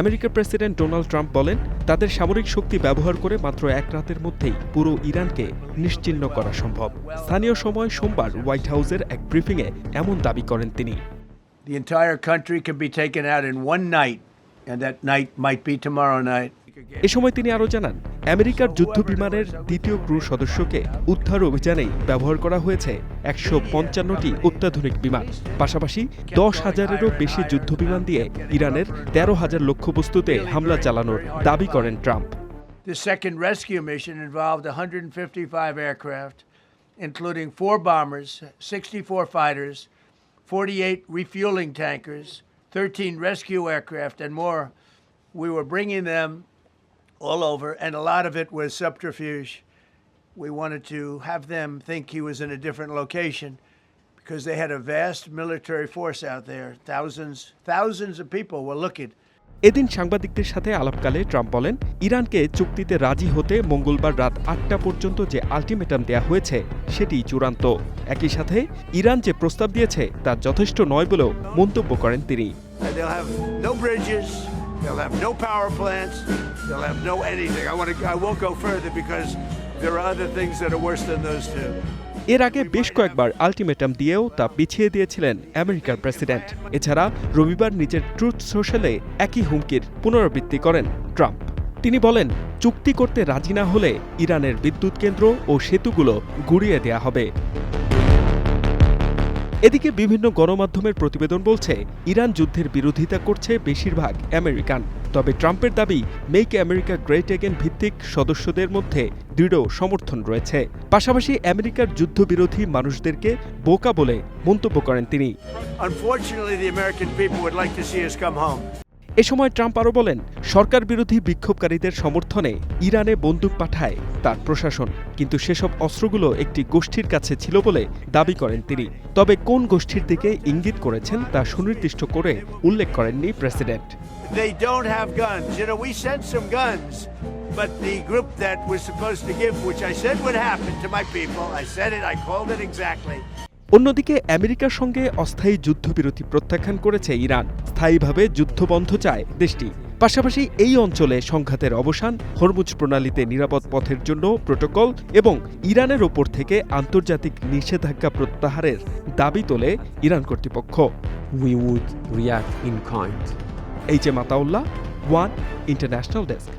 আমেরিকার president Donald Trump বলেন, তাদের সামরিক শক্তি ব্যবহার করে মাত্র এক রাতের মধ্যেই পুরো ইরানকে নিশ্চিহ্ন করা সম্ভব। স্থানীয় সময় সোমবার হোয়াইট হাউসের এক ব্রিফিংয়ে এমন দাবি করেন তিনি। The entire country can be taken out in one night, and that night might be tomorrow night. এ সময় তিনি আরও জানান, আমেরিকার যুদ্ধ বিমানের দ্বিতীয় ক্রু সদস্যকে উদ্ধার অভিযানেই ব্যবহার করা হয়েছে ১৫৫টি অত্যাধুনিক বিমান। পাশাপাশি ১০,০০০-এরও বেশি যুদ্ধ বিমান দিয়ে ইরানের ১৩,০০০ লক্ষ্যবস্তুতে হামলা চালানোর দাবি করেন Trump. The second rescue mission involved 155 aircraft, including 4 bombers, 64 fighters, 48 refueling tankers, 13 rescue aircraft, and more. We were bringing them all over, and a lot of it was subterfuge. We wanted to have them think he was in a different location because they had a vast military force out there. Thousands of people were looking. এদিন সাংবাদিকদের সাথে আলাপকালে Trump বলেন, ইরানকে চুক্তিতে রাজি হতে মঙ্গলবার রাত ৮টা পর্যন্ত যে আলটিমেটাম দেয়া হয়েছে সেটি চূড়ান্ত। একই সাথে ইরান যে প্রস্তাব দিয়েছে তা যথেষ্ট নয় বলেও মন্তব্য করেন তিনি। They'll have no bridges, they'll have no power plants, they'll have no anything. I won't go further because there are other things that are worse than those two. এর আগে বেশ কয়েকবার আলটিমেটাম দিয়েও তা পিছিয়ে দিয়েছিলেন আমেরিকার প্রেসিডেন্ট। এছাড়া রবিবার নিজের ট্রুথ সোশ্যালে একই হুমকির পুনরাবৃত্তি করেন ট্রাম্প। তিনি বলেন, চুক্তি করতে রাজি না হলে ইরানের বিদ্যুৎ কেন্দ্র ও সেতুগুলো গুঁড়িয়ে দেয়া হবে। এদিকে বিভিন্ন গণমাধ্যমের প্রতিবেদন বলছে, ইরান যুদ্ধের বিরোধিতা করছে বেশিরভাগ আমেরিকান। তবে ট্রাম্পের দাবি, মেক আমেরিকা গ্রেট এগেন ভিত্তিক সদস্যদের মধ্যে দৃঢ় সমর্থন রয়েছে। পাশাপাশি আমেরিকার যুদ্ধবিরোধী মানুষদেরকে বোকা বলে মন্তব্য করেন তিনি। এ সময় ট্রাম্প আরও বলেন, সরকার বিরোধী বিক্ষোভকারীদের সমর্থনে ইরানে বন্দুক পাঠায় তার প্রশাসন, কিন্তু সেসব অস্ত্রগুলো একটি গোষ্ঠীর কাছে ছিল বলে দাবি করেন তিনি। তবে কোন গোষ্ঠীর দিকে ইঙ্গিত করেছেন তা সুনির্দিষ্ট করে উল্লেখ করেননি president. They don't have guns. You know, we sent some guns, but the group that was supposed to give, which I said would happen to my people, I said it, I called it exactly. অন্যদিকে আমেরিকার সঙ্গে অস্থায়ী যুদ্ধবিরতি প্রত্যাখ্যান করেছে Iran. স্থায়ীভাবে যুদ্ধবন্ধ চায় দেশটি। পাশাপাশি এই অঞ্চলে সংঘাতের অবসান, হরমুজ প্রণালীতে নিরাপদ পথের জন্য প্রোটোকল এবং ইরানের ওপর থেকে আন্তর্জাতিক নিষেধাজ্ঞা প্রত্যাহারের দাবি তোলে ইরান কর্তৃপক্ষ। We would react in kind. H M Ataullah, one international desk.